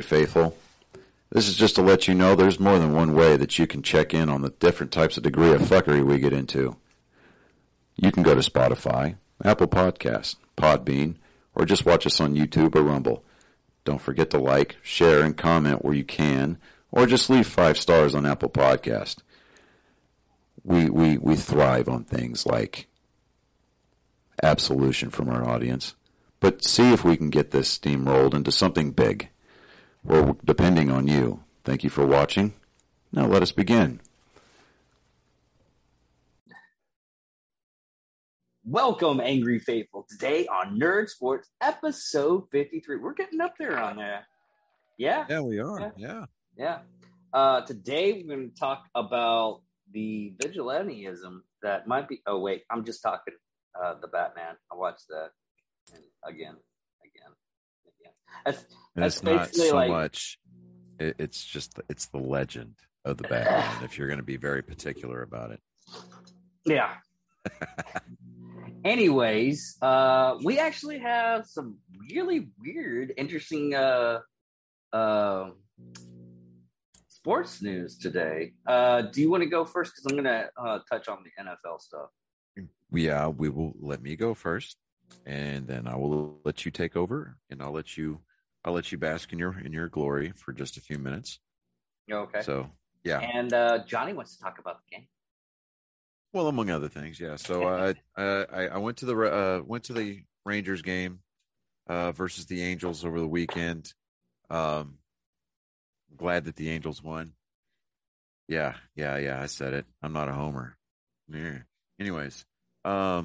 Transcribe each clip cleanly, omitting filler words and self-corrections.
Faithful. This is just to let you know there's more than one way that you can check in on the different types of degree of fuckery we get into. You can go to Spotify, Apple Podcasts, Podbean, or just watch us on YouTube or Rumble. Don't forget to like, share, and comment where you can, or just leave 5 stars on Apple Podcast. We thrive on things like absolution from our audience, but see if we can get this steamrolled into something big. We're depending on you. Thank you for watching. Now let us begin. Welcome, Angry Faithful. Today on Nerd Sports, episode 53. We're getting up there on there. Yeah. Yeah, we are. Yeah. Today we're going to talk about the vigilantism that might be. Oh wait, I'm just talking the Batman. I watched that and again. That's not so like, much. It's the legend of the Batman. If you're going to be very particular about it. Yeah. Anyways, we actually have some really weird, interesting sports news today. Do you want to go first? Because I'm going to touch on the NFL stuff. Yeah, we will. Let me go first, and then I will let you take over, and I'll let you bask in your glory for just a few minutes. Okay. So yeah. And Johnny wants to talk about the game. Well, among other things, yeah. So I went to the Rangers game versus the Angels over the weekend. Glad that the Angels won. Yeah. I said it. I'm not a homer. Yeah. Anyways, I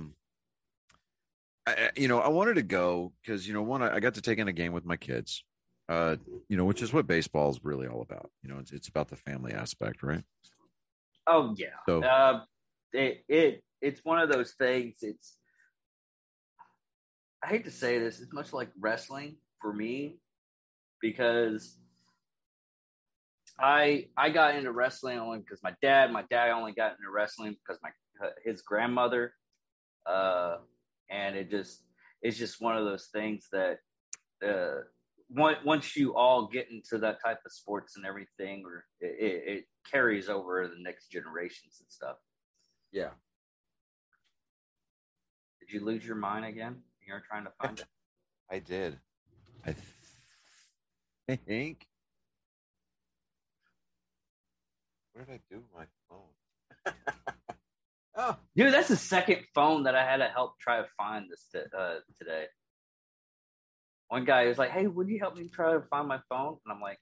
wanted to go because I got to take in a game with my kids. Which is what baseball is really all about. It's about the family aspect, right? Oh yeah. So, it's one of those things. I hate to say this, it's much like wrestling for me because I got into wrestling only because my dad only got into wrestling because his grandmother, and it's just one of those things that once you all get into that type of sports and everything, or it carries over the next generations and stuff. Yeah. Did you lose your mind again? You're trying to find it. I did. I think. Where did I do my phone? Oh, dude, that's the second phone that I had to help try to find this today. One guy was like, "Hey, would you help me try to find my phone?" And I'm like,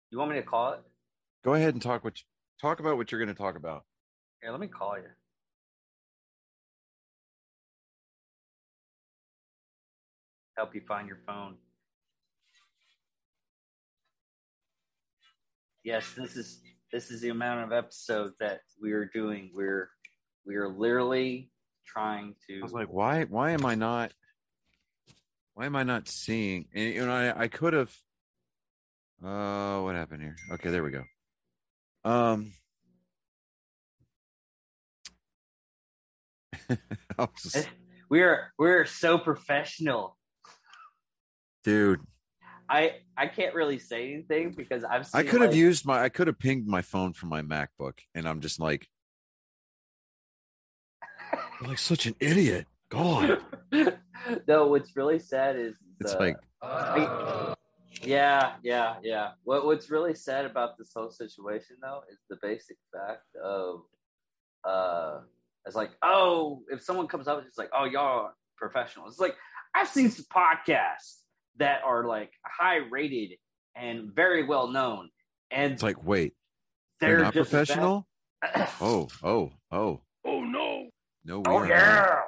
"You want me to call it?" Go ahead and talk about what you're going to talk about. Here, let me call you. Help you find your phone. Yes, this is the amount of episodes that we are doing. We are literally trying to. I was like, why am I not seeing? And I could have. What happened here? Okay, there we go. We're so professional, dude. I can't really say anything because I've seen. I could have pinged my phone from my MacBook, and I'm just like, I'm like such an idiot. God. No, what's really sad is it's like. Yeah. What's really sad about this whole situation, though, is the basic fact of, it's like, oh, if someone comes up, it's like, oh, y'all are professionals. It's like, I've seen some podcasts that are like high rated and very well known, and it's like, wait, they're not professional? Oh no, oh yeah. Not.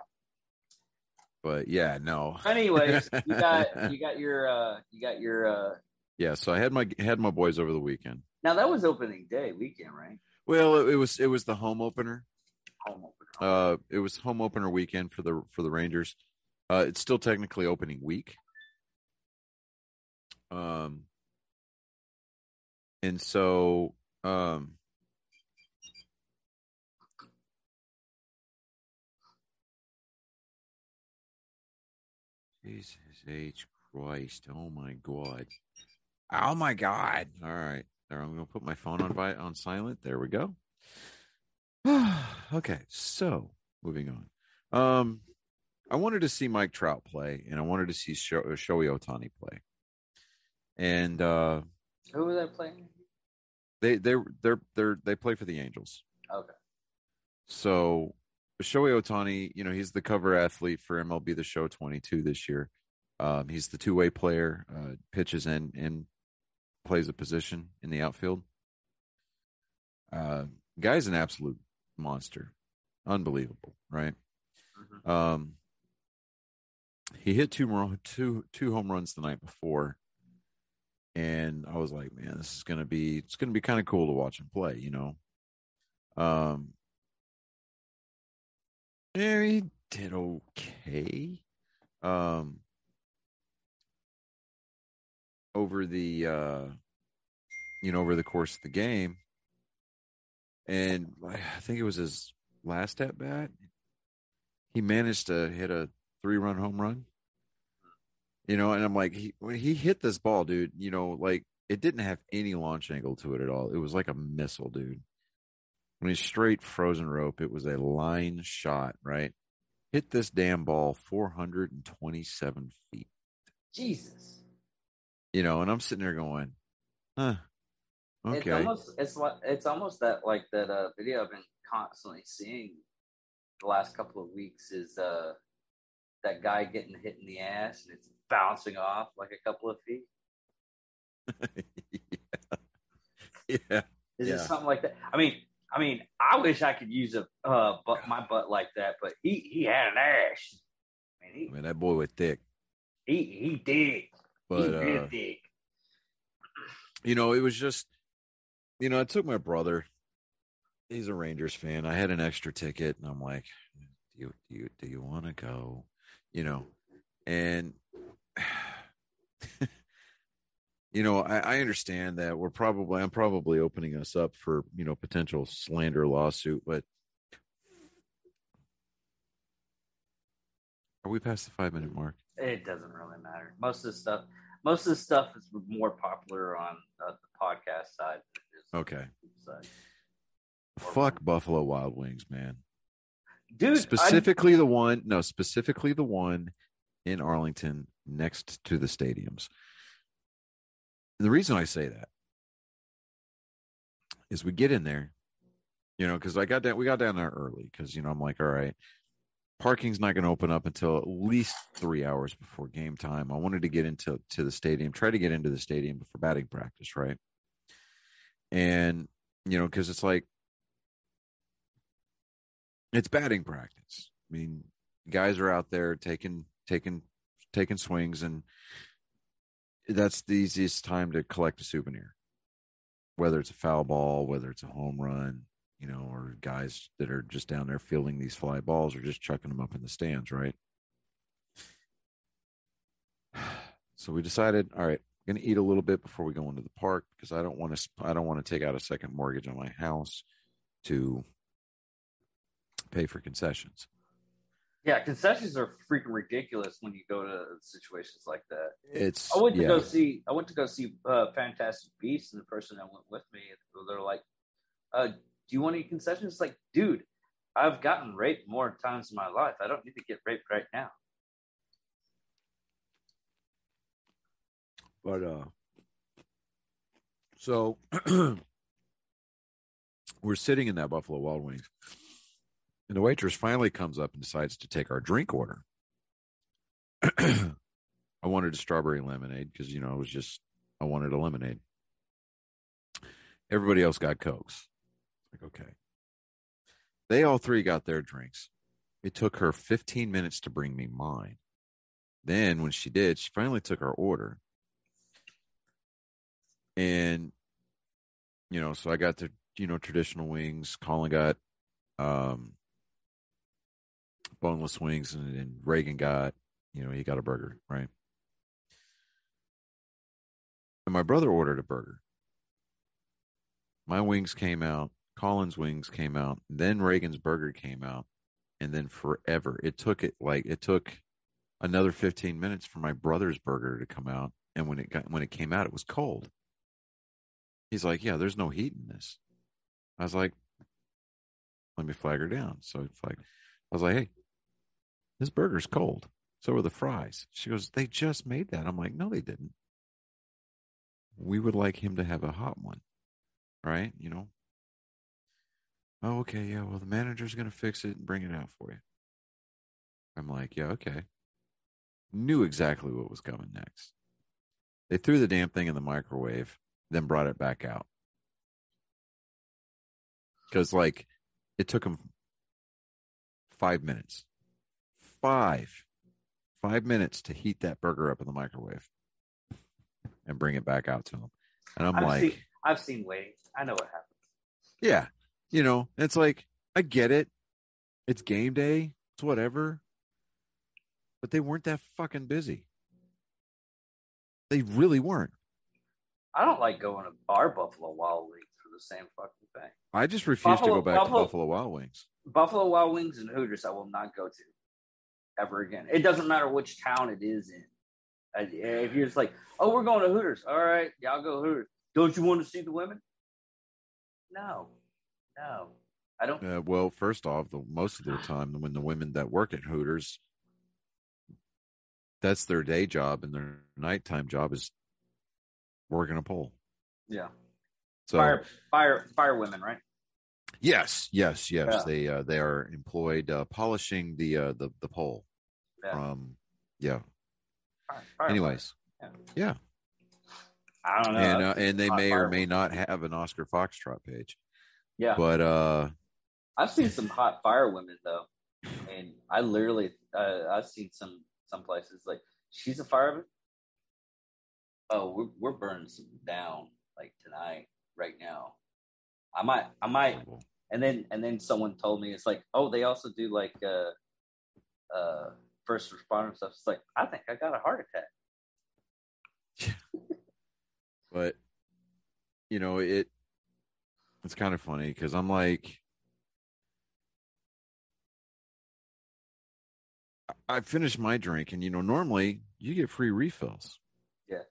But yeah, no. Anyways, you got your yeah. So I had my boys over the weekend. Now that was opening day weekend, right? Well, it was the home opener. Home opener. It was home opener weekend for the Rangers. It's still technically opening week. And so Jesus H. Christ. Oh my God. Oh my God. All right. There, I'm going to put my phone on silent. There we go. Okay. So moving on. I wanted to see Mike Trout play, and I wanted to see Shohei Ohtani play. And Who was that playing? they play for the Angels. Okay. So Shohei Ohtani, he's the cover athlete for MLB The Show 22 this year. He's the two-way player, pitches and plays a position in the outfield. Guy's an absolute monster, unbelievable, right? Mm-hmm. He hit two home runs the night before, and I was like, man, it's gonna be kind of cool to watch him play, Yeah, he did okay. Over the over the course of the game, and I think it was his last at bat, he managed to hit a 3-run home run. And I'm like, when he hit this ball, dude, like it didn't have any launch angle to it at all. It was like a missile, dude. When he's straight frozen rope, it was a line shot, right? Hit this damn ball 427 feet. Jesus. And I'm sitting there going, huh. Okay. It's almost that like that video I've been constantly seeing the last couple of weeks is that guy getting hit in the ass and it's bouncing off like a couple of feet. Yeah. Is it something like that? I mean, I wish I could use my butt like that, but he had an ass. I mean, that boy was thick. He did. But he did thick. It was just, I took my brother. He's a Rangers fan. I had an extra ticket, and I'm like, do you want to go? And I understand that I'm probably opening us up for, potential slander lawsuit, but are we past the 5-minute mark? It doesn't really matter. Most of the stuff is more popular on the podcast side. Okay. Side. Fuck Buffalo Wild Wings, man. Dude, specifically the one in Arlington next to the stadiums. And the reason I say that is we get in there, because we got down there early because, I'm like, all right, parking's not going to open up until at least 3 hours before game time. I wanted to get into the stadium, try to get into the stadium before batting practice, right? And, because it's like, it's batting practice. I mean, guys are out there taking swings, and that's the easiest time to collect a souvenir, whether it's a foul ball, whether it's a home run, or guys that are just down there fielding these fly balls or just chucking them up in the stands, right? So we decided, all right, I'm going to eat a little bit before we go into the park because I don't want to take out a second mortgage on my house to pay for concessions. Yeah, concessions are freaking ridiculous when you go to situations like that. I went to go see Fantastic Beasts, and the person that went with me, they're like, do you want any concessions? It's like, dude, I've gotten raped more times in my life. I don't need to get raped right now. But so we're sitting in that Buffalo Wild Wings, and the waitress finally comes up and decides to take our drink order. I wanted a strawberry lemonade because, I wanted a lemonade. Everybody else got Cokes. Like, okay. They all three got their drinks. It took her 15 minutes to bring me mine. Then when she did, she finally took our order. And, so I got the, traditional wings. Colin got boneless wings, and Reagan got, he got a burger, right? And my brother ordered a burger. My wings came out. Colin's wings came out. Then Reagan's burger came out. And then forever. It took another 15 minutes for my brother's burger to come out. And when it came out, it was cold. He's like, yeah, there's no heat in this. I was like, let me flag her down. So I was like, hey, this burger's cold. So are the fries. She goes, they just made that. I'm like, no, they didn't. We would like him to have a hot one. Right? You know? Oh, okay. Yeah. Well, the manager's going to fix it and bring it out for you. I'm like, yeah, okay. Knew exactly what was coming next. They threw the damn thing in the microwave, then brought it back out. Because, like, it took them 5 minutes. 5 minutes to heat that burger up in the microwave and bring it back out to them. And I've seen waiting. I know what happens. Yeah. You know, it's like, I get it. It's game day. It's whatever. But they weren't that fucking busy. They really weren't. I don't like going to Buffalo Wild Wings for the same fucking thing. I just refuse to go back to Buffalo Wild Wings. Buffalo Wild Wings and Hooters I will not go to ever again. It doesn't matter which town it is in. If you're just like, oh, we're going to Hooters. All right, y'all go Hooters. Don't you want to see the women? No. I don't. Well, first off, most of the time, when the women that work at Hooters, that's their day job, and their nighttime job is working a pole. Yeah. So fire women, right? Yes. Yeah. They are employed polishing the pole. Yeah. Fire Anyways, yeah. I don't know. And they may or may not have an Oscar Foxtrot page. Yeah. But I've seen some hot fire women though, and I literally I've seen some places like she's a fireman. Oh, we're burning some down like tonight, right now. I might, and then someone told me it's like, oh, they also do like first responder stuff. It's like, I think I got a heart attack. But you know, it's kind of funny because I'm like, I finished my drink, and you know, normally you get free refills. Yeah.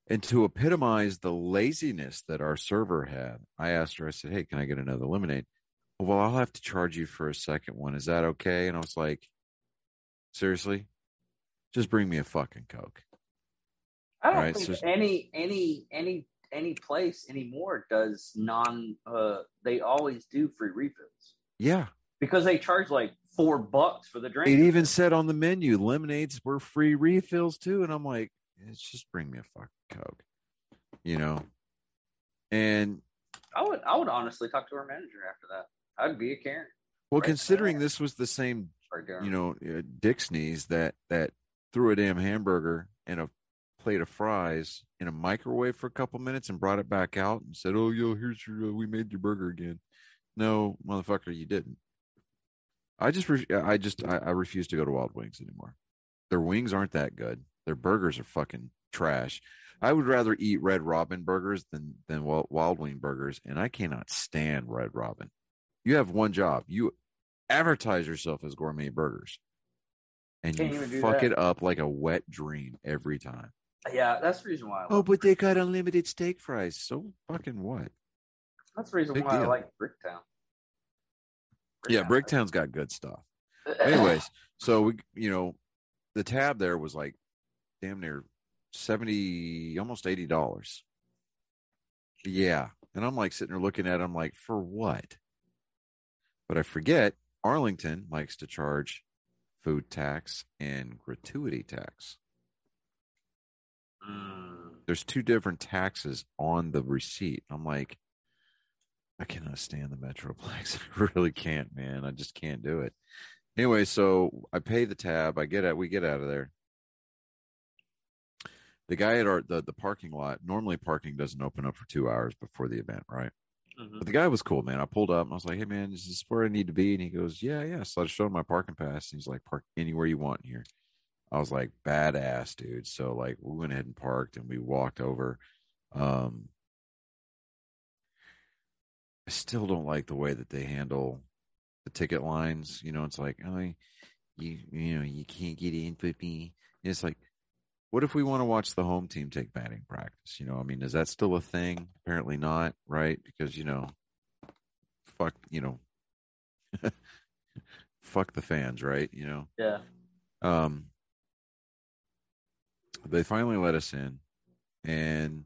And to epitomize the laziness that our server had, I asked her, I said, hey, can I get another lemonade? Well, I'll have to charge you for a second one. Is that okay? And I was like, seriously? Just bring me a fucking Coke. I don't think any place anymore does they always do free refills. Yeah. Because they charge like $4 for the drink. It even said on the menu, lemonades were free refills too. And I'm like, just bring me a fucking Coke, you know? And I would honestly talk to our manager after that. I'd be a Karen. Well, considering this was the same, you know, Dixney's that threw a damn hamburger and a plate of fries in a microwave for a couple minutes and brought it back out and said, oh, yo, here's your, we made your burger again. No, motherfucker, you didn't. I refuse to go to Wild Wings anymore. Their wings aren't that good. Their burgers are fucking trash. I would rather eat Red Robin burgers than Wild Wing burgers, and I cannot stand Red Robin. You have one job. You advertise yourself as gourmet burgers, and you fuck it up like a wet dream every time. Yeah, that's the reason why. Oh, but they got unlimited steak fries. So fucking what? That's the reason why I like Bricktown. Yeah, Bricktown's got good stuff. Anyways, so we, you know, the tab there was like damn near $70, almost $80. Yeah, and I'm like sitting there looking at it, I'm like, for what? But I forget Arlington likes to charge food tax and gratuity tax. There's two different taxes on the receipt. I'm like, I cannot stand the Metroplex. I really can't, man. I just can't do it. Anyway, so I pay the tab. We get out of there. The guy at the parking lot, normally parking doesn't open up for 2 hours before the event, right? Mm-hmm. But the guy was cool, man. I pulled up and I was like, hey, man, is this where I need to be? And he goes, yeah. So I showed him my parking pass. And he's like, park anywhere you want here. I was like, badass, dude. So like we went ahead and parked and we walked over. I still don't like the way that they handle the ticket lines. You know, it's like, oh, you know, you can't get in with me. And it's like, what if we want to watch the home team take batting practice? I mean, is that still a thing? Apparently not, right? Because, fuck, fuck the fans, right? Yeah. Um, they finally let us in, and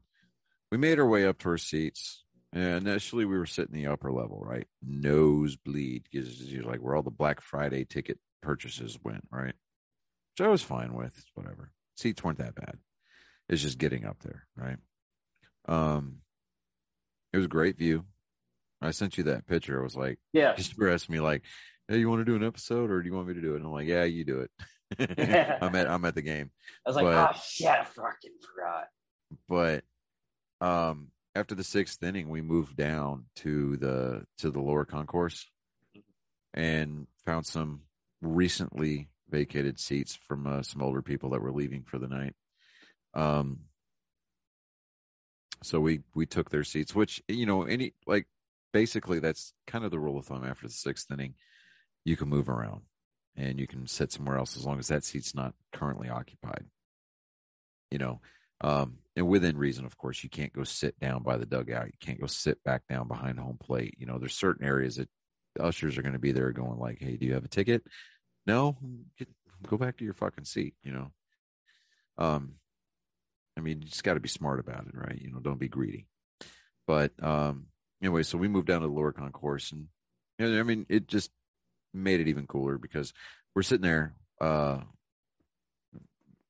we made our way up to our seats. And initially, we were sitting in the upper level, right? Nosebleed, because you're like where all the Black Friday ticket purchases went, right? Which I was fine with, whatever. Seats weren't that bad. It's just getting up there, right? Um, it was a great view. I sent you that picture. I was like, Yeah. just asked me like, "Hey, you want to do an episode, or do you want me to do it?" And I'm like, "Yeah, you do it." I'm at the game, I was like, but oh shit, I fucking forgot. but after the sixth inning, we moved down to the lower concourse and found some recently vacated seats from some older people that were leaving for the night. So we took their seats, which basically that's kind of the rule of thumb. After the sixth inning, you can move around and you can sit somewhere else as long as that seat's not currently occupied. And within reason, of course, you can't go sit down by the dugout. You can't go sit back down behind home plate. There's certain areas that the ushers are going to be there going like, "Hey, do you have a ticket? No, go back to your fucking seat." I mean, you just got to be smart about it, right? Don't be greedy. But anyway, so we moved down to the lower concourse, and I mean, it just made it even cooler because we're sitting there,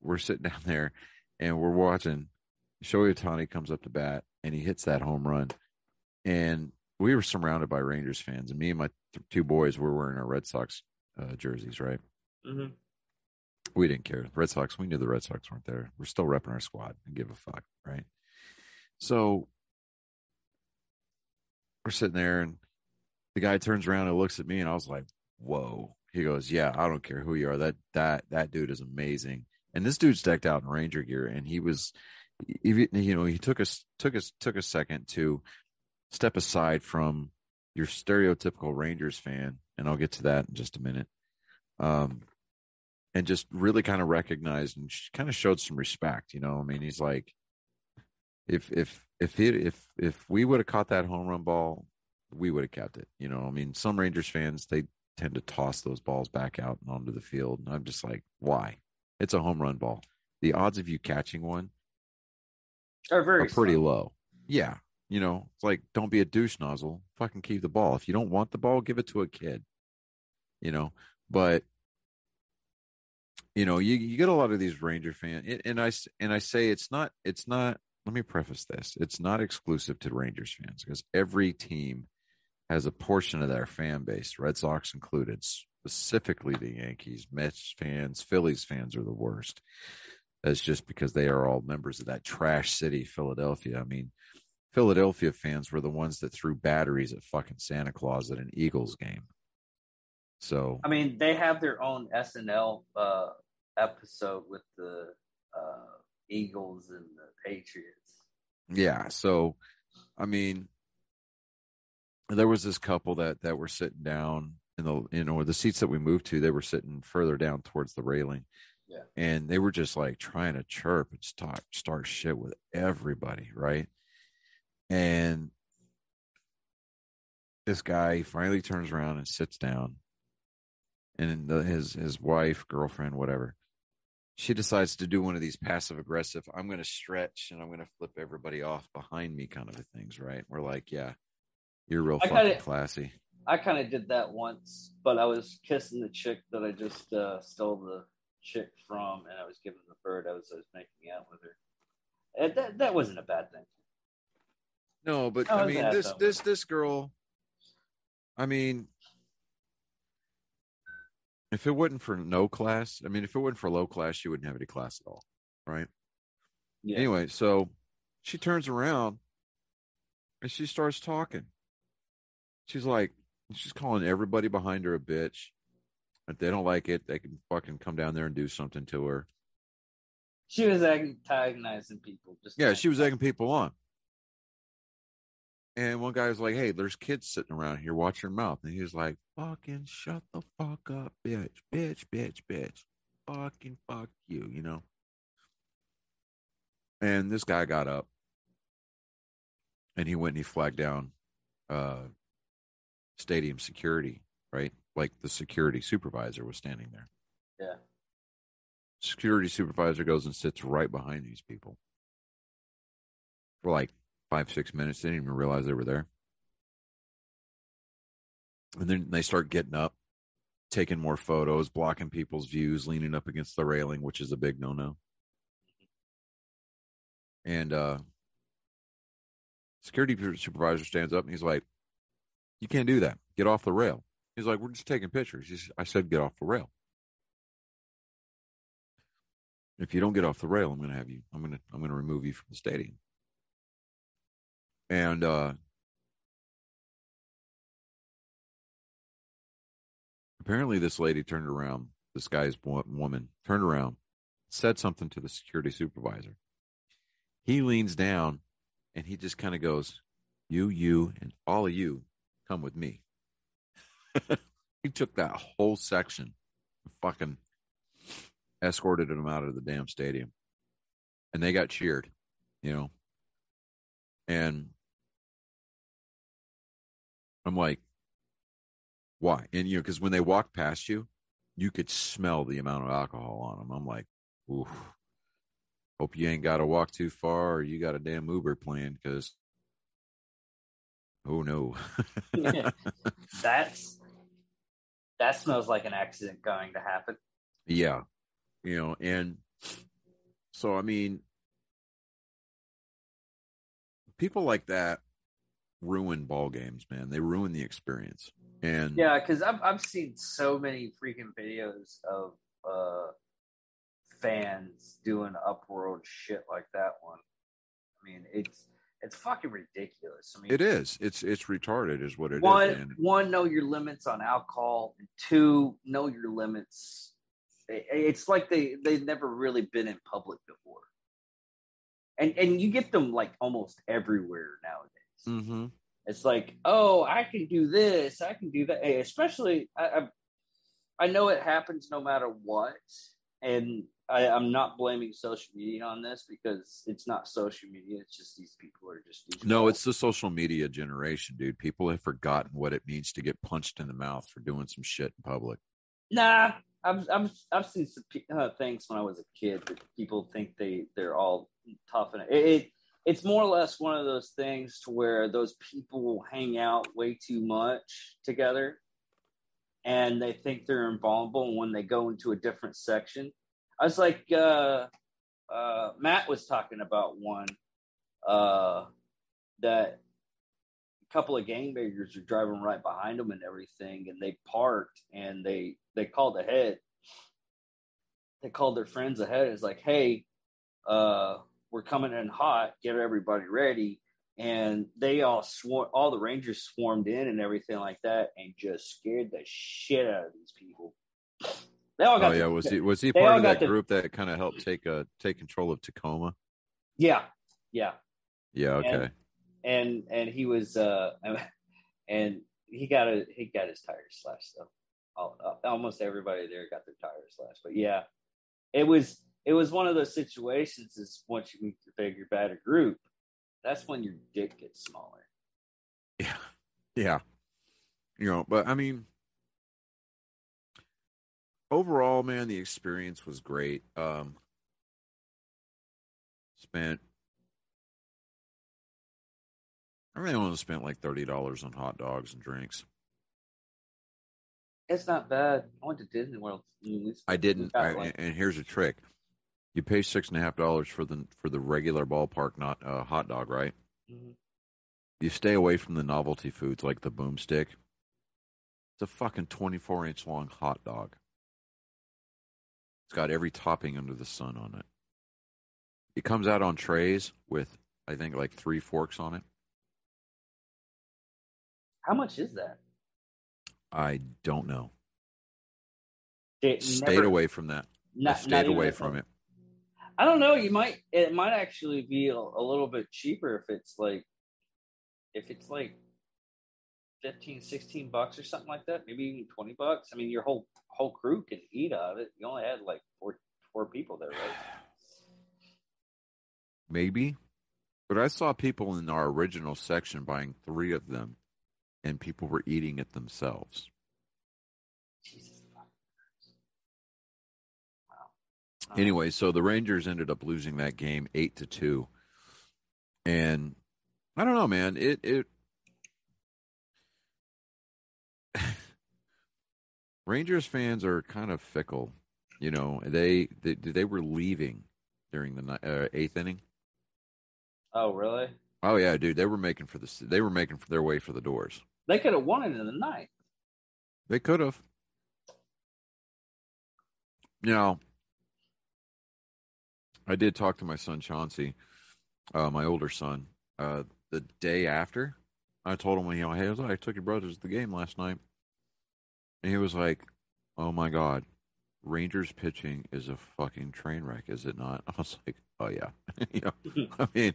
we're sitting down there, and we're watching. Shohei Ohtani comes up to bat, and he hits that home run, and we were surrounded by Rangers fans, and me and my two boys were wearing our Red Sox jerseys, right? Mm-hmm. We didn't care. Red Sox, we knew the Red Sox weren't there. We're still repping our squad and give a fuck, right? So we're sitting there, and the guy turns around and looks at me, and I was like, "Whoa!" He goes, "Yeah, I don't care who you are. That dude is amazing." And this dude's decked out in Ranger gear, and he took a second to step aside from your stereotypical Rangers fan, and I'll get to that in just a minute. And just really kind of recognized and kind of showed some respect. I mean, he's like, if we would have caught that home run ball, we would have kept it. I mean, some Rangers fans, they tend to toss those balls back out and onto the field, and I'm just like, why? It's a home run ball. The odds of you catching one are pretty slim. low. Yeah, it's like, don't be a douche nozzle. Fucking keep the ball. If you don't want the ball, give it to a kid. But you get a lot of these Ranger fans, and I say it's not. Let me preface this: it's not exclusive to Rangers fans because every team has a portion of their fan base, Red Sox included, specifically the Yankees, Mets fans, Phillies fans are the worst. That's just because they are all members of that trash city, Philadelphia. I mean, Philadelphia fans were the ones that threw batteries at fucking Santa Claus at an Eagles game. So I mean, they have their own SNL episode with the Eagles and the Patriots. yeah, so I mean, there was this couple that were sitting down in the seats that we moved to. They were sitting further down towards the railing, yeah, and they were just like trying to chirp and start shit with everybody, right? And this guy finally turns around and sits down, and his wife, girlfriend, whatever, she decides to do one of these passive aggressive, I'm going to stretch and I'm going to flip everybody off behind me kind of things, right? We're like, yeah, you're real fucking classy. I kind of did that once, but I was kissing the chick that I just stole the chick from, and I was giving the bird. I was making out with her. And that wasn't a bad thing. No, but I mean, this girl, I mean, if it wasn't for no class, I mean, if it wasn't for low class, she wouldn't have any class at all, right? Yeah. Anyway, so she turns around and she starts talking. She's like, she's calling everybody behind her a bitch. If they don't like it, they can fucking come down there and do something to her. She was antagonizing people. She was egging people on. And one guy was like, "Hey, there's kids sitting around here. Watch your mouth." And he was like, "Fucking shut the fuck up, bitch, bitch, bitch, bitch. Fucking fuck you, And this guy got up and he went and he flagged down stadium security, right? Like the security supervisor was standing there. Yeah. Security supervisor goes and sits right behind these people for like 5-6 minutes. They didn't even realize they were there. And then they start getting up, taking more photos, blocking people's views, leaning up against the railing, which is a big no-no. And security supervisor stands up and he's like, "You can't do that. Get off the rail." He's like, "We're just taking pictures." I said, "Get off the rail. If you don't get off the rail, I'm gonna remove you from the stadium." And apparently this lady turned around, this guy's woman turned around, said something to the security supervisor. He leans down and he just kind of goes, you, and all of you come with me. He took that whole section and fucking escorted them out of the damn stadium. And they got cheered, you know. And I'm like, why? And, you know, because when they walked past you, you could smell the amount of alcohol on them. I'm like, oof. Hope you ain't got to walk too far or you got a damn Uber plan because, oh no. That smells like an accident going to happen. Yeah. You know, and so, I mean, people like that ruin ball games, man. They ruin the experience. And yeah, because I've seen so many freaking videos of fans doing upworld shit like that one. I mean, it's fucking ridiculous. I mean, it is. It's retarded, is what it is. Man. One, know your limits on alcohol, and two, know your limits. It's like they've never really been in public before, and you get them like almost everywhere nowadays. Mm-hmm. It's like, oh, I can do this, I can do that. Especially, I know it happens no matter what, and I'm not blaming social media on this because it's not social media. It's just these people are just no, it's the social media generation, dude. People have forgotten what it means to get punched in the mouth for doing some shit in public. Nah, I've seen some things when I was a kid that people think they're all tough, and it's more or less one of those things to where those people hang out way too much together, and they think they're invulnerable. And when they go into a different section, I was like, Matt was talking about one that a couple of gangbangers are driving right behind them and everything, and they parked and they called ahead. They called their friends ahead. It's like, hey, we're coming in hot. Get everybody ready. And they all the Rangers swarmed in and everything like that, and just scared the shit out of these people. They all got. Was he part of that group that kind of helped take control of Tacoma? Yeah. Okay. And he was and he got his tires slashed though. Almost everybody there got their tires slashed. But yeah, it was one of those situations. Is once you meet the bigger, badder group, that's when your dick gets smaller. Yeah. You know, but I mean, overall, man, the experience was great. I really only spent like $30 on hot dogs and drinks. It's not bad. I went to Disney World. I didn't. And here's a trick: you pay $6.50 for the regular ballpark, not hot dog, right? Mm-hmm. You stay away from the novelty foods like the boomstick. It's a fucking 24-inch long hot dog. It's got every topping under the sun on it. It comes out on trays with, I think, like 3 forks on it. How much is that? I don't know. Stayed away from that. Stayed away from it. I don't know. It might actually be a little bit cheaper if it's like 15, $16 or something like that. Maybe even $20. I mean, your whole crew can eat out of it. You only had like four people there, right? maybe. But I saw people in our original section buying 3 of them, and people were eating it themselves. Jesus. Wow. Anyway, so the Rangers ended up losing that game 8-2. And I don't know, man. It Rangers fans are kind of fickle. You know, they were leaving during the 8th inning. Oh, really? Oh yeah, dude, they were making for their way for the doors. They could have won it in the ninth. They could have. You know, I did talk to my son Chauncey, my older son, the day after. I told him, hey, I took your brothers to the game last night, and he was like, "Oh my God, Rangers pitching is a fucking train wreck, is it not?" I was like, "Oh yeah," I mean,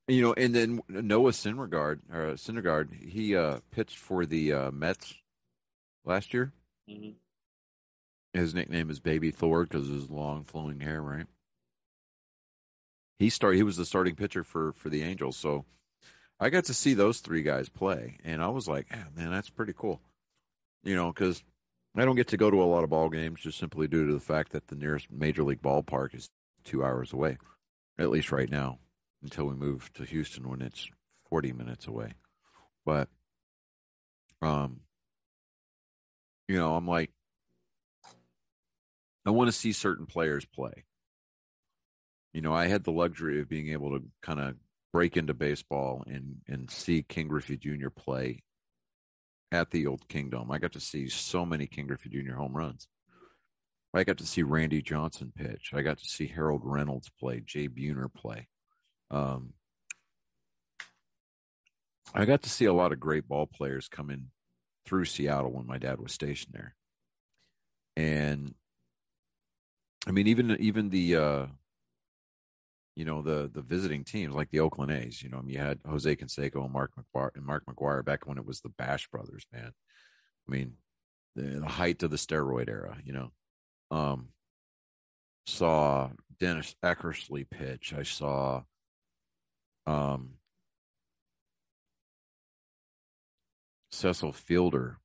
and then Noah Syndergaard, he pitched for the Mets last year. Mm-hmm. His nickname is Baby Thor because of his long flowing hair, right? He was the starting pitcher for the Angels, so I got to see those 3 guys play, and I was like, man, that's pretty cool. Because I don't get to go to a lot of ball games just simply due to the fact that the nearest major league ballpark is 2 hours away, at least right now, until we move to Houston when it's 40 minutes away. But, I'm like, I want to see certain players play. I had the luxury of being able to kind of break into baseball and see King Griffey Jr. play at the old Kingdom. I got to see so many King Griffey Jr. home runs. I got to see Randy Johnson pitch. I got to see Harold Reynolds play, Jay Buhner play. I got to see a lot of great ball players come in through Seattle when my dad was stationed there. And I mean, even the the visiting teams like the Oakland A's, you had Jose Canseco and Mark McGwire back when it was the Bash brothers, man. I mean, the height of the steroid era, saw Dennis Eckersley pitch. I saw Cecil Fielder,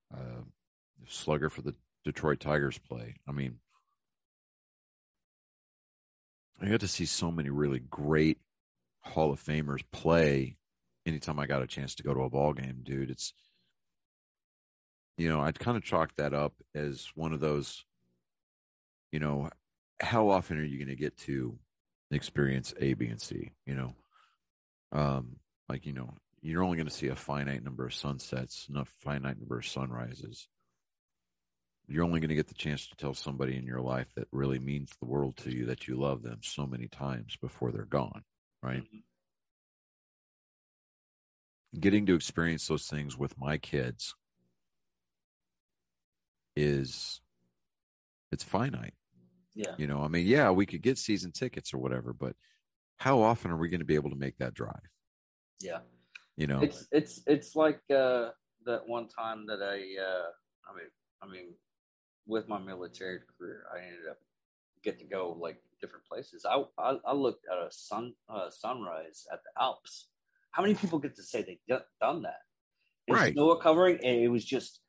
slugger for the Detroit Tigers, play. I mean, I got to see so many really great Hall of Famers play anytime I got a chance to go to a ball game, dude. It's, I'd kind of chalk that up as one of those, how often are you going to get to experience A, B, and C, like, you're only going to see a finite number of sunsets, a finite number of sunrises. You're only going to get the chance to tell somebody in your life that really means the world to you that you love them so many times before they're gone, right? Mm-hmm. Getting to experience those things with my kids it's finite. Yeah. I mean, yeah, we could get season tickets or whatever, but how often are we going to be able to make that drive? Yeah. It's like that one time that I mean, with my military career, I ended up get to go like different places. I looked at a sunrise at the Alps. How many people get to say they've done that? And right. Snow covering, and it was just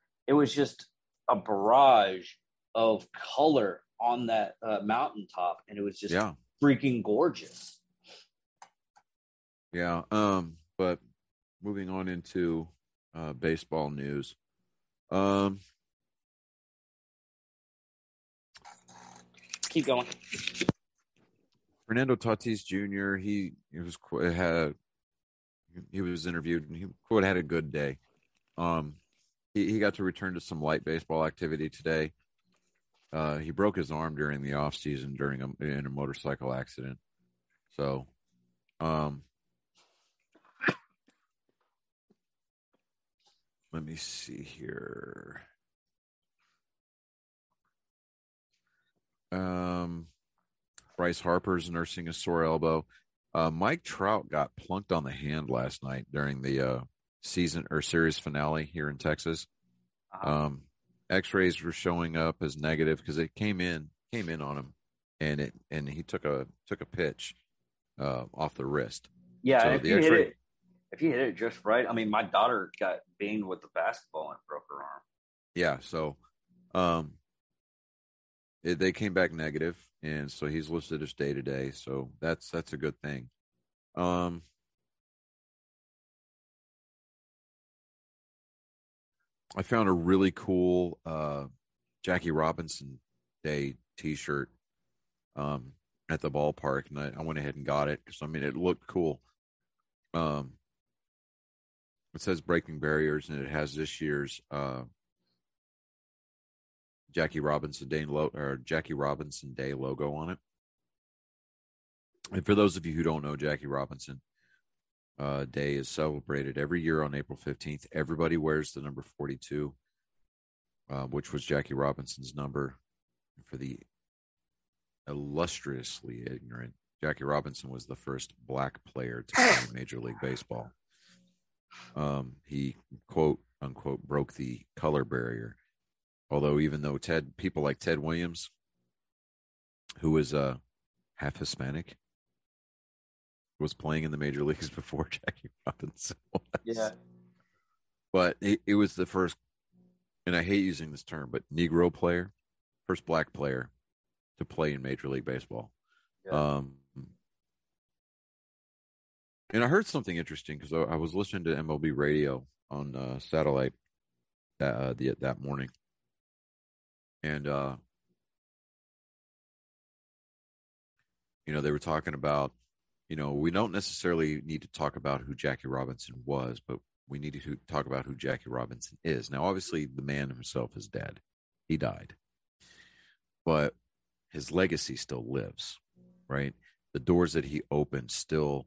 a barrage of color on that mountaintop, and it was just freaking gorgeous. Yeah. But moving on into baseball news. Keep going. Fernando Tatis Jr. He was interviewed and he quote had a good day. He got to return to some light baseball activity today. He broke his arm during the off season in a motorcycle accident. So, let me see here. Bryce Harper's nursing a sore elbow. Mike Trout got plunked on the hand last night during the season or series finale here in Texas. X-rays were showing up as negative because it came in on him, and he took a pitch, off the wrist. Yeah, and So the X-ray. if you hit it just right, I mean, my daughter got beamed with the basketball and broke her arm. Yeah. So they came back negative, and so he's listed as day to day. So that's a good thing. I found a really cool Jackie Robinson Day T-shirt at the ballpark, and I went ahead and got it because I mean it looked cool. It says "Breaking Barriers," and it has this year's Jackie Robinson Day logo on it. And for those of you who don't know, Jackie Robinson Day is celebrated every year on April 15th. Everybody wears the number 42, which was Jackie Robinson's number. For the illustriously ignorant, Jackie Robinson was the first black player to play in Major League Baseball. He, quote unquote, broke the color barrier. Although even though people like Ted Williams, who was half Hispanic, was playing in the major leagues before Jackie Robinson was. Yeah. But it was the first, and I hate using this term, but Negro player, first black player to play in Major League Baseball. Yeah. And I heard something interesting because I was listening to MLB radio on satellite that morning. And, they were talking about, we don't necessarily need to talk about who Jackie Robinson was, but we need to talk about who Jackie Robinson is. Now, obviously, the man himself is dead. He died. But his legacy still lives, right? The doors that he opened still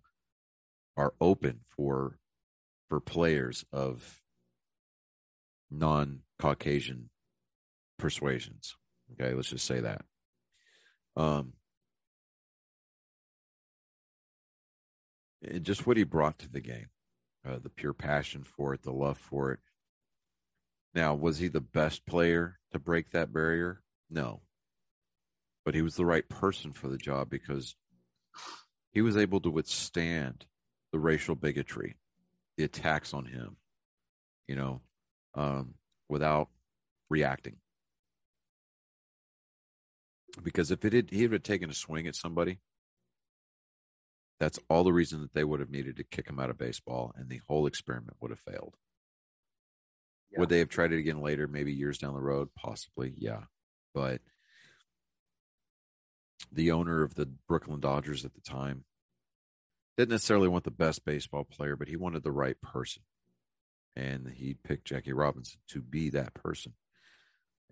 are open for players of non-Caucasian persuasions. Okay, let's just say that. And just what he brought to the game, the pure passion for it, the love for it. Now, was he the best player to break that barrier? No. But he was the right person for the job because he was able to withstand the racial bigotry, the attacks on him, without reacting. Because if he had taken a swing at somebody, that's all the reason that they would have needed to kick him out of baseball, and the whole experiment would have failed. Yeah. Would they have tried it again later, maybe years down the road? Possibly, yeah. But the owner of the Brooklyn Dodgers at the time didn't necessarily want the best baseball player, but he wanted the right person. And he picked Jackie Robinson to be that person.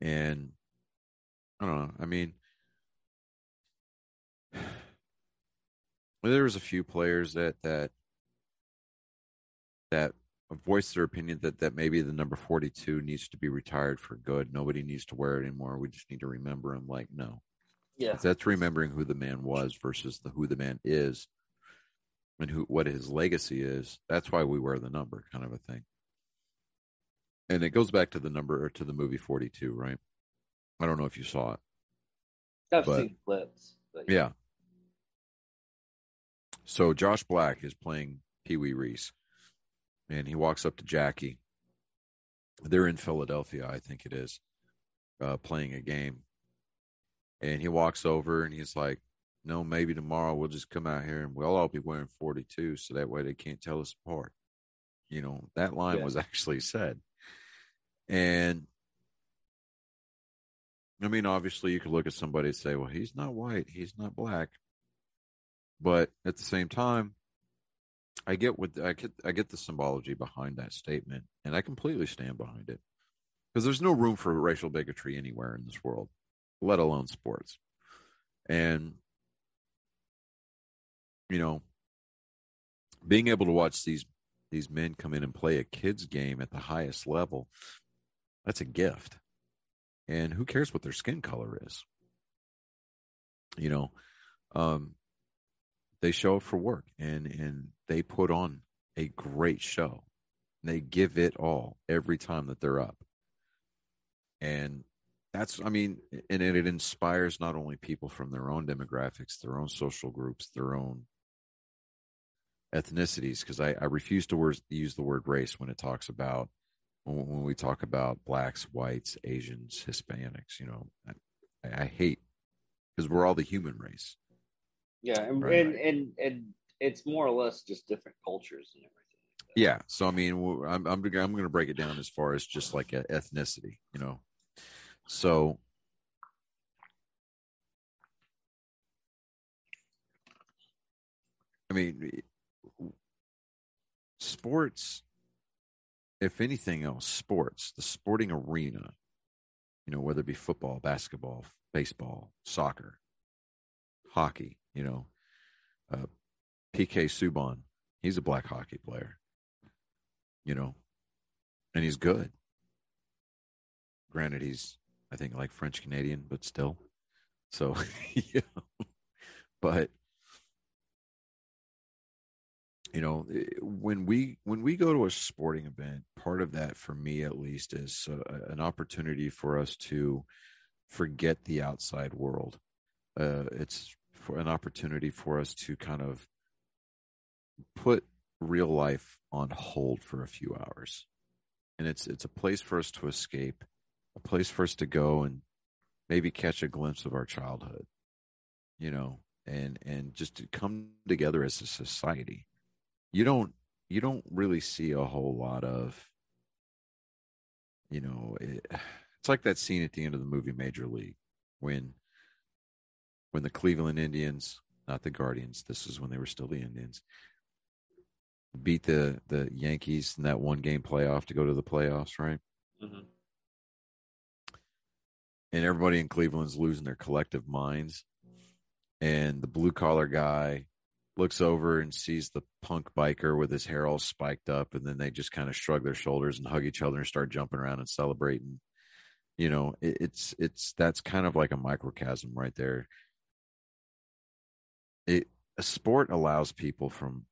And I don't know. I mean, there was a few players that voiced their opinion that maybe the number 42 needs to be retired for good. Nobody needs to wear it anymore. We just need to remember him. Like, no. Yeah. That's remembering who the man was versus who the man is and what his legacy is. That's why we wear the number, kind of a thing. And it goes back to the number, or to the movie 42, right? I don't know if you saw it. I've seen clips. Yeah. So Josh Black is playing Pee Wee Reese, and he walks up to Jackie. They're in Philadelphia, I think it is, playing a game. And he walks over and he's like, no, maybe tomorrow we'll just come out here and we'll all be wearing 42 so that way they can't tell us apart. That line was actually said. And I mean, obviously you could look at somebody and say, well, he's not white, he's not black. But at the same time, I get the symbology behind that statement, and I completely stand behind it. Because there's no room for racial bigotry anywhere in this world, let alone sports. And being able to watch these men come in and play a kid's game at the highest level, that's a gift. And who cares what their skin color is? They show up for work and they put on a great show. They give it all every time that they're up. And and it inspires not only people from their own demographics, their own social groups, their own ethnicities, because I refuse to use the word race when it talks about when we talk about blacks, whites, Asians, Hispanics. I hate, because we're all the human race, Yeah, right? and it's more or less just different cultures and everything. Yeah. So I mean, I'm going to break it down as far as just like ethnicity. So I mean, sports, if anything else, sports, the sporting arena, whether it be football, basketball, baseball, soccer, hockey, uh, PK Subban, he's a black hockey player, and he's good. Granted, he's, I think, like French Canadian, but still. So, yeah. But when we go to a sporting event, part of that for me at least is an opportunity for us to forget the outside world. It's for an opportunity for us to kind of put real life on hold for a few hours, and it's a place for us to escape, a place for us to go and maybe catch a glimpse of our childhood, and just to come together as a society. You don't really see a whole lot of, it's like that scene at the end of the movie Major League when the Cleveland Indians, not the Guardians, this is when they were still the Indians, beat the Yankees in that one game playoff to go to the playoffs, right? Mm-hmm. And everybody in Cleveland's losing their collective minds. And the blue collar guy looks over and sees the punk biker with his hair all spiked up, and then they just kind of shrug their shoulders and hug each other and start jumping around and celebrating. It's that's kind of like a microcosm right there. A sport allows people from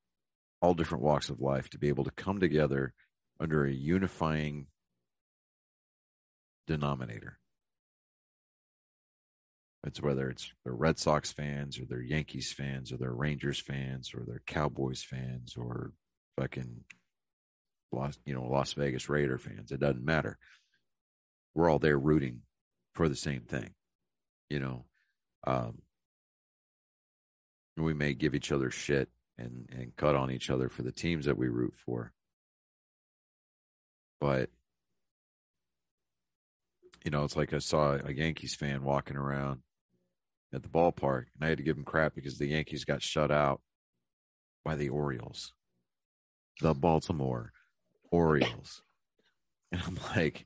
all different walks of life to be able to come together under a unifying denominator. It's whether it's they're Red Sox fans or they're Yankees fans or they're Rangers fans or they're Cowboys fans or fucking Las Vegas Raider fans. It doesn't matter. We're all there rooting for the same thing. We may give each other shit and cut on each other for the teams that we root for. But, it's like I saw a Yankees fan walking around at the ballpark, and I had to give him crap because the Yankees got shut out by the Orioles, the Baltimore Orioles. And I'm like,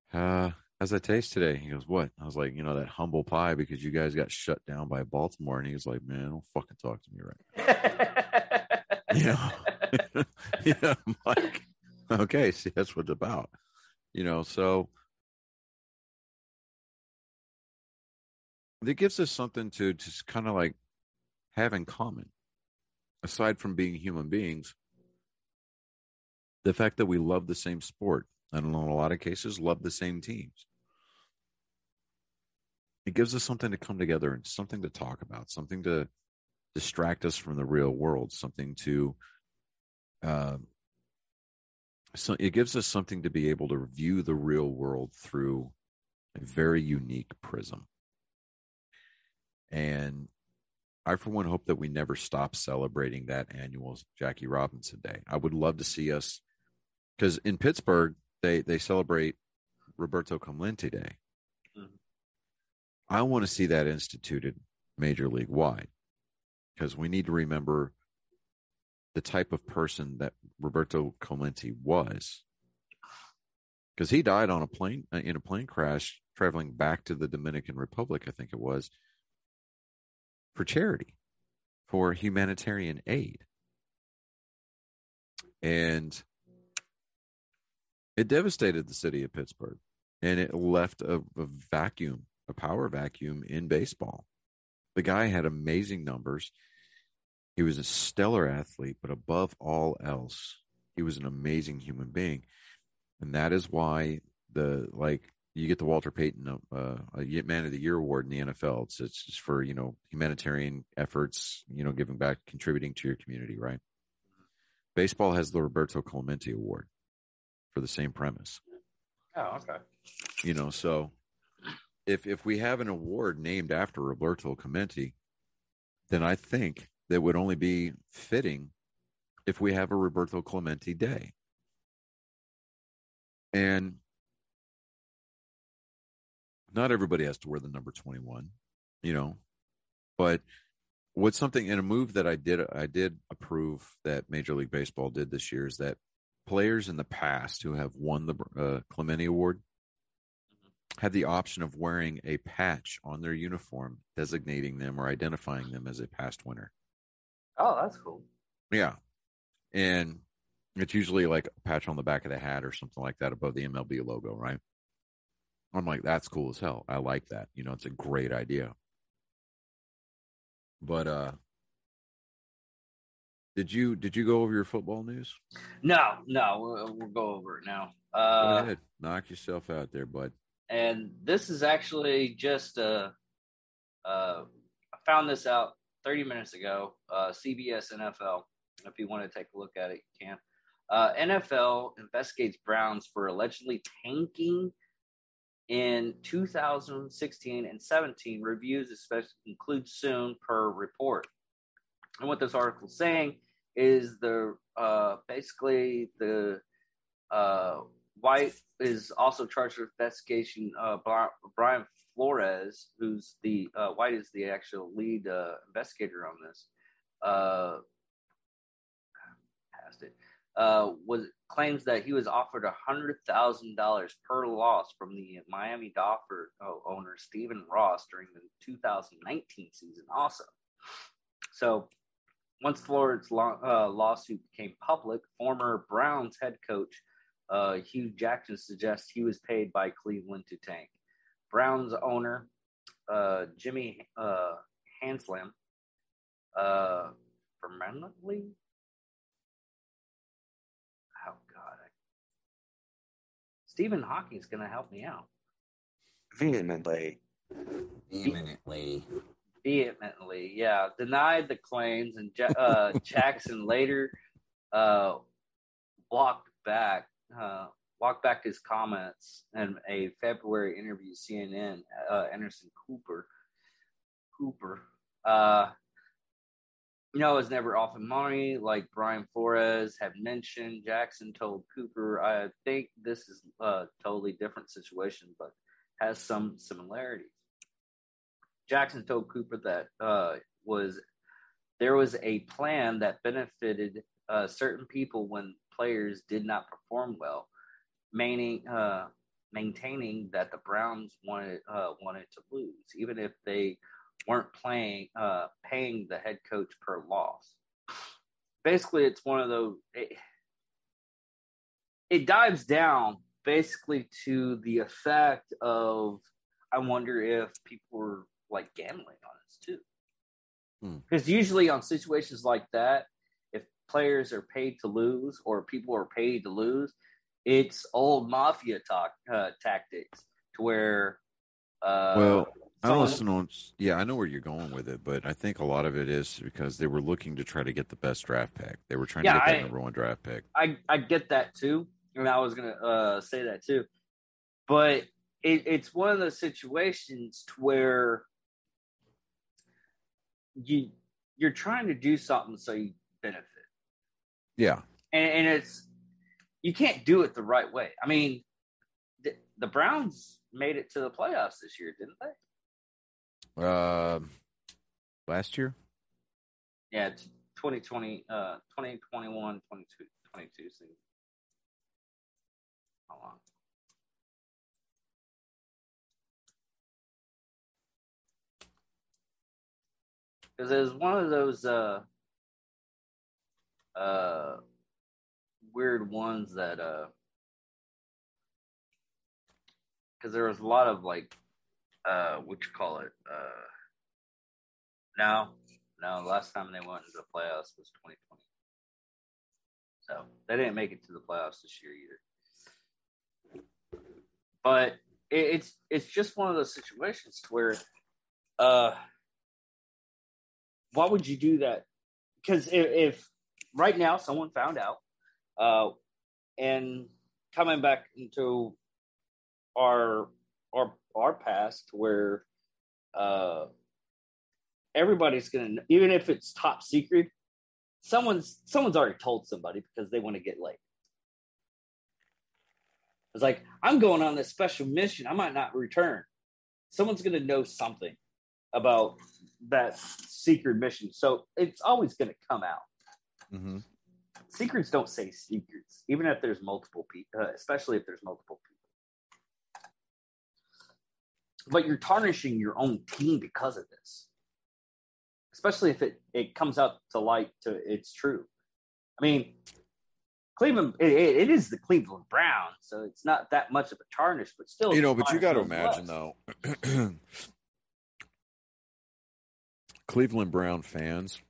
how's that taste today? He goes, what? I was like, that humble pie because you guys got shut down by Baltimore. And he was like, man, don't fucking talk to me right now. I'm like, okay, see, that's what it's about. So it gives us something to just kind of like have in common, aside from being human beings. The fact that we love the same sport, and in a lot of cases, love the same teams. It gives us something to come together and something to talk about, something to distract us from the real world, something to, so it gives us something to be able to view the real world through a very unique prism. And I, for one, hope that we never stop celebrating that annual Jackie Robinson Day. I would love to see us, because in Pittsburgh, they celebrate Roberto Clemente Day. Mm-hmm. I want to see that instituted major league wide, because we need to remember the type of person that Roberto Clemente was, because he died on a plane in a plane crash traveling back to the Dominican Republic, I think it was, for charity, for humanitarian aid. And it devastated the city of Pittsburgh, and it left a vacuum, a power vacuum in baseball. The guy had amazing numbers. He was a stellar athlete, but above all else, he was an amazing human being. And that is why you get the Walter Payton Man of the Year award in the NFL. It's just for, humanitarian efforts, giving back, contributing to your community, right? Baseball has the Roberto Clemente Award for the same premise. Oh, okay. So if we have an award named after Roberto Clemente, then I think that would only be fitting if we have a Roberto Clemente Day. And not everybody has to wear the number 21, but what's something in a move that I did approve that Major League Baseball did this year is that players in the past who have won the Clemente Award had the option of wearing a patch on their uniform designating them or identifying them as a past winner. Oh, that's cool. Yeah. And it's usually like a patch on the back of the hat or something like that above the MLB logo, right? I'm like, that's cool as hell. I like that. It's a great idea. But did you go over your football news? No, we'll go over it now. Go ahead, knock yourself out there, bud. And this is actually just I found this out 30 minutes ago. CBS NFL. If you want to take a look at it, you can. NFL investigates Browns for allegedly tanking in 2016 and 17. Reviews expected to conclude soon, per report. And what this article is saying is basically the White is also charged with investigation. Brian Flores, who's the White is the actual lead investigator on this. Claims that he was offered $100,000 per loss from the Miami Dolphins owner Stephen Ross during the 2019 season. Also, so once Flores' lawsuit became public, former Browns head coach Hugh Jackson suggests he was paid by Cleveland to tank. Browns owner Jimmy Haslam permanently. Oh God! Stephen Hawking's going to help me out. Vehemently, yeah. Denied the claims, and Jackson later walked back his comments in a February interview with CNN. Anderson Cooper, was never offered money, like Brian Flores had mentioned. Jackson told Cooper, I think this is a totally different situation, but has some similarities. Jackson told Cooper that there was a plan that benefited certain people when players did not perform well, maintaining that the Browns wanted to lose, even if they weren't paying the head coach per loss. Basically, it's one of those. It dives down basically to the effect of, I wonder if people were like gambling on this too. Because usually on situations like that, if players are paid to lose or people are paid to lose, it's old mafia tactics to where. I know where you're going with it, but I think a lot of it is because they were looking to try to get the best draft pick. They were trying to get that number one draft pick. I get that too, and I was gonna say that too, but it's one of those situations to where you're trying to do something so you benefit. Yeah, and it's you can't do it the right way. I mean, the Browns made it to the playoffs this year, didn't they? Last year? Yeah, 2020, 2021, 22 season. How long? Because it was one of those weird ones that because there was a lot of like what you call it no the last time they went into the playoffs was 2020, so they didn't make it to the playoffs this year either. But it's just one of those situations where why would you do that? Because if right now, someone found out, and coming back into our past, where everybody's gonna, even if it's top secret, someone's already told somebody because they want to get laid. It's like, I'm going on this special mission. I might not return. Someone's going to know something about that secret mission. So it's always going to come out. Mm-hmm. Secrets don't say secrets, even if there's multiple people, especially if there's multiple people. But you're tarnishing your own team because of this. Especially if it comes out to light to it's true. I mean, Cleveland, it is the Cleveland Browns, so it's not that much of a tarnish, but still. But you got to imagine, though, Cleveland Brown fans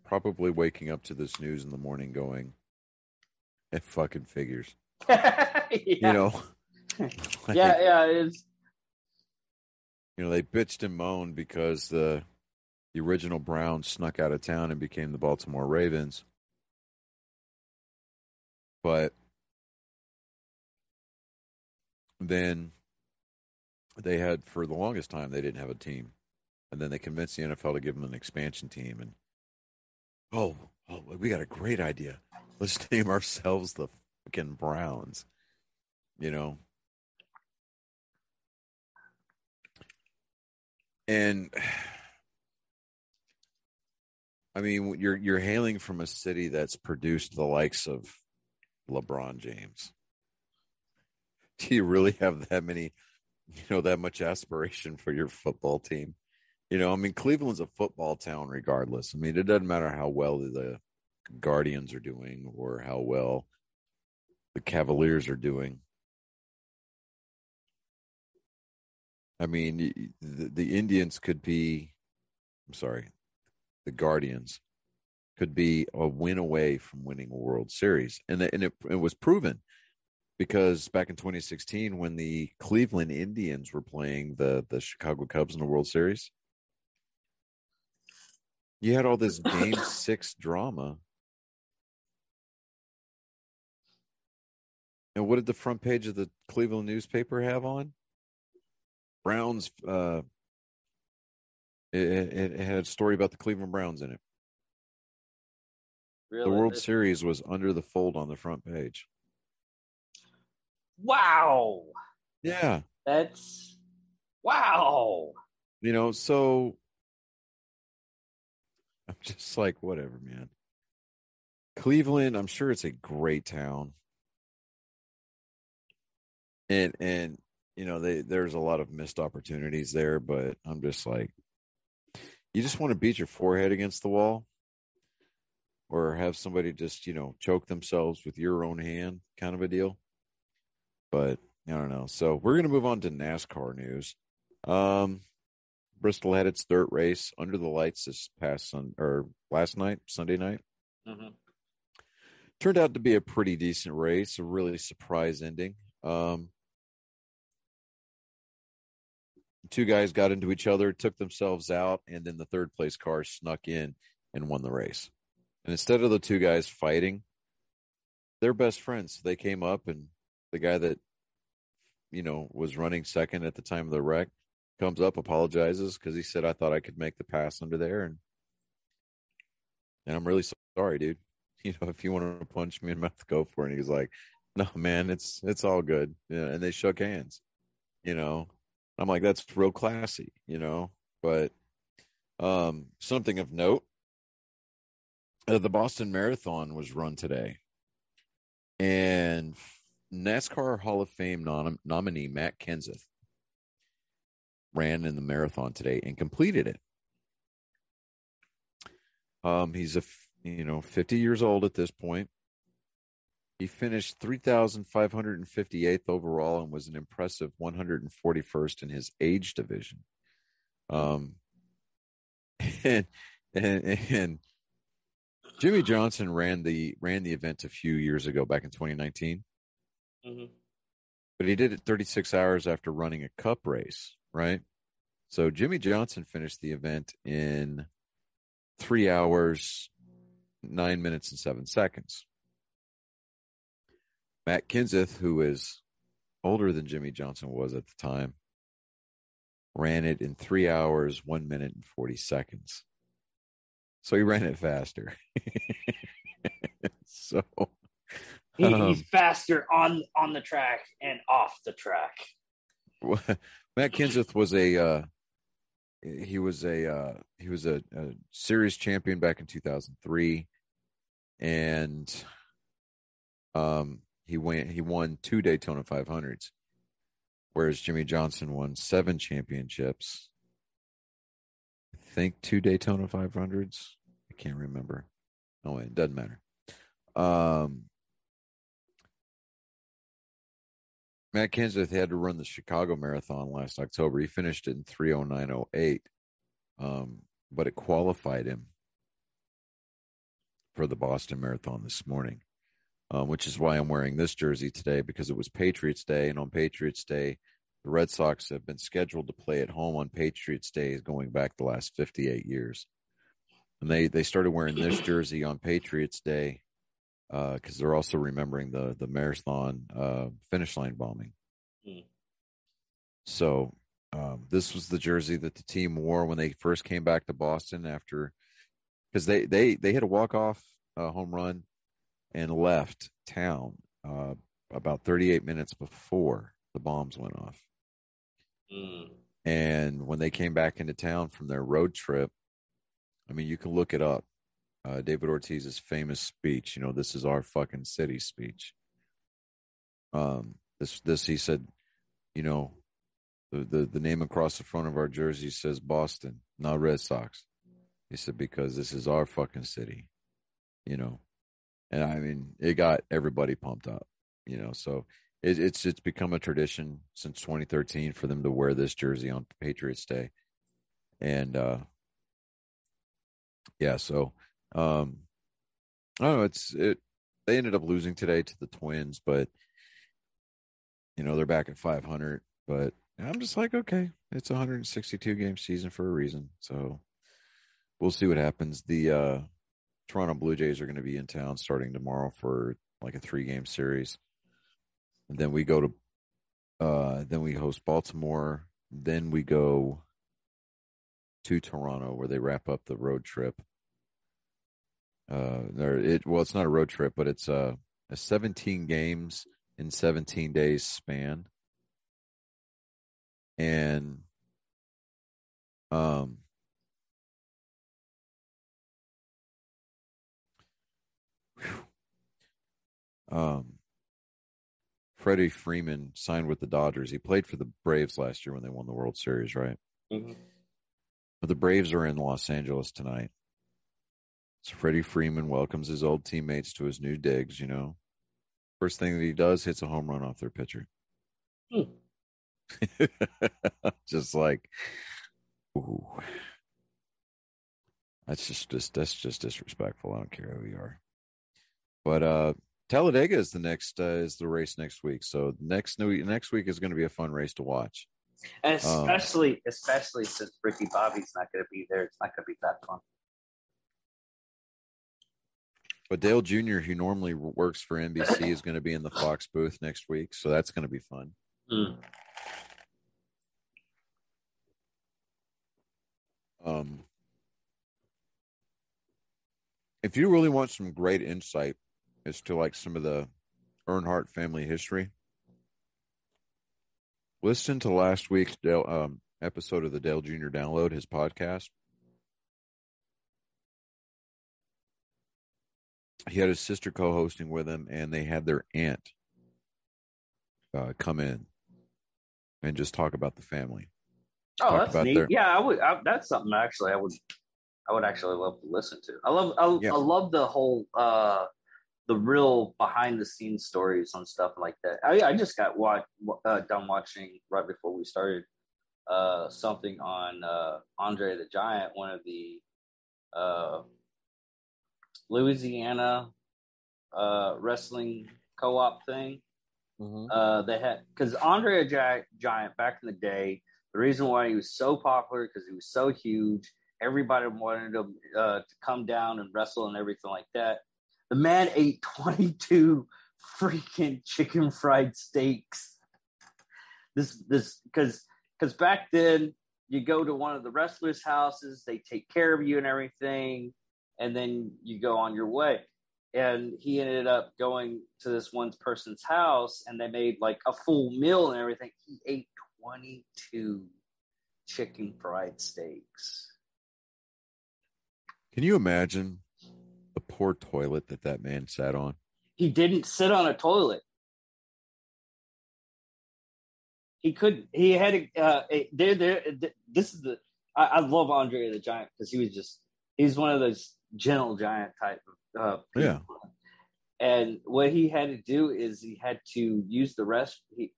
probably waking up to this news in the morning going, it fucking figures. Yeah. Like, yeah, it is. They bitched and moaned because the original Browns snuck out of town and became the Baltimore Ravens. But then they had, for the longest time, they didn't have a team. And then they convinced the NFL to give them an expansion team. And, we got a great idea. Let's name ourselves the fucking Browns. And, I mean, you're hailing from a city that's produced the likes of LeBron James. Do you really have that many, that much aspiration for your football team? I mean, Cleveland's a football town regardless. I mean, it doesn't matter how well the Guardians are doing or how well the Cavaliers are doing. I mean, the Indians could be, the Guardians could be a win away from winning a World Series. And it was proven because back in 2016, when the Cleveland Indians were playing the Chicago Cubs in the World Series, you had all this Game 6 drama. And what did the front page of the Cleveland newspaper have on? Browns, it had a story about the Cleveland Browns in it. Really? The World Series was under the fold on the front page. Wow. Yeah. That's wow. So I'm just like, whatever, man. Cleveland, I'm sure it's a great town. And there's a lot of missed opportunities there, but I'm just like, you just want to beat your forehead against the wall or have somebody just, choke themselves with your own hand kind of a deal. But I don't know. So we're going to move on to NASCAR news. Bristol had its dirt race under the lights this last night, Sunday night. Mm-hmm. Turned out to be a pretty decent race, a really surprise ending. Two guys got into each other, took themselves out, and then the third place car snuck in and won the race. And instead of the two guys fighting, they're best friends. They came up, and the guy that, was running second at the time of the wreck comes up, apologizes because he said, I thought I could make the pass under there. And I'm really sorry, dude. If you want to punch me in the mouth, go for it. And he's like, no, man, it's all good. Yeah, and they shook hands, I'm like, that's real classy, but something of note, the Boston Marathon was run today, and NASCAR Hall of Fame nominee Matt Kenseth ran in the marathon today and completed it. He's 50 years old at this point. He finished 3,558th overall and was an impressive 141st in his age division. And Jimmy Johnson ran the event a few years ago, back in 2019. Mm-hmm. But he did it 36 hours after running a cup race, right? So Jimmy Johnson finished the event in 3 hours, 9 minutes and 7 seconds. Matt Kenseth, who is older than Jimmy Johnson was at the time, ran it in 3 hours, 1 minute, and 40 seconds. So he ran it faster. So he's faster on the track and off the track. Matt Kenseth was a series champion back in 2003, and he won 2 Daytona 500s, whereas Jimmy Johnson won 7 championships. I think 2 Daytona 500s. I can't remember. Oh, it doesn't matter. Matt Kenseth had to run the Chicago Marathon last October. He finished it in 3:09:08, but it qualified him for the Boston Marathon this morning, which is why I'm wearing this jersey today, because it was Patriots Day, and on Patriots Day, the Red Sox have been scheduled to play at home on Patriots Day going back the last 58 years. And they started wearing this jersey on Patriots Day because they're also remembering the marathon finish line bombing. So this was the jersey that the team wore when they first came back to Boston after, because they hit a walk-off home run and left town about 38 minutes before the bombs went off. And when they came back into town from their road trip, I mean, you can look it up. David Ortiz's famous speech, this is our fucking city speech. This he said, the name across the front of our jersey says Boston, not Red Sox. He said, because this is our fucking city, and I mean, it got everybody pumped up, so it's become a tradition since 2013 for them to wear this jersey on Patriots Day. And, yeah, so, I don't know. They ended up losing today to the Twins, but they're back at 500. But I'm just like, okay, it's a 162 game season for a reason. So we'll see what happens. The Toronto Blue Jays are going to be in town starting tomorrow for like a 3-game series, and then we go to, then we host Baltimore. Then we go to Toronto where they wrap up the road trip. It's not a road trip, but it's a 17 games in 17 days span. And Freddie Freeman signed with the Dodgers. He played for the Braves last year when they won the World Series, right? Mm-hmm. But the Braves are in Los Angeles tonight. So Freddie Freeman welcomes his old teammates to his new digs, First thing that he does, hits a home run off their pitcher. Just like, ooh. That's just disrespectful. I don't care who you are. But Talladega is the race next week. So next week is going to be a fun race to watch. And especially since Ricky Bobby's not going to be there, it's not going to be that fun. But Dale Jr., who normally works for NBC, is going to be in the Fox booth next week, so that's going to be fun. If you really want some great insight as to like some of the Earnhardt family history, listen to last week's episode of the Dale Jr. Download, his podcast. He had his sister co-hosting with him, and they had their aunt come in and just talk about the family. Oh, that's neat. Yeah, that's something actually I would actually love to listen to. I love the whole the real behind the scenes stories on stuff like that. I just got done watching right before we started something on Andre the Giant, one of the Louisiana wrestling co-op thing. Mm-hmm. They had, because Andre the Giant back in the day, the reason why he was so popular because he was so huge Everybody wanted him to come down and wrestle and everything like that. The man ate 22 freaking chicken fried steaks. This because back then you go to one of the wrestlers' houses, they take care of you and everything, and then you go on your way. And he ended up going to this one person's house, and they made like a full meal and everything. He ate 22 chicken fried steaks. Can you imagine the poor toilet that man sat on? He didn't sit on a toilet. He couldn't. He had this is the. I love Andre the Giant because he's one of those gentle giant type of people. Yeah. And what he had to do is he had to use the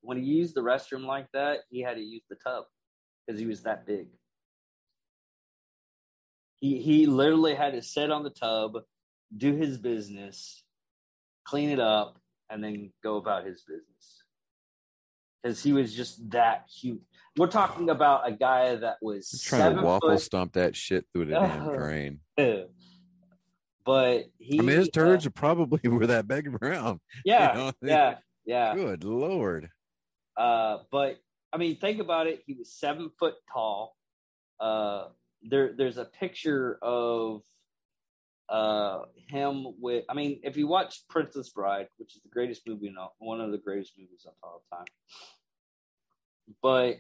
when he used the restroom like that, he had to use the tub because he was that big. He literally had to sit on the tub, do his business, clean it up, and then go about his business. Because he was just that huge. We're talking about a guy that was trying to waffle stomp that shit through the damn drain. But his turds probably were that big around. Yeah, yeah. Good Lord. But I mean, think about it. He was 7 foot tall. There's a picture of him with. I mean, if you watch Princess Bride, which is the greatest movie, one of the greatest movies of all time, but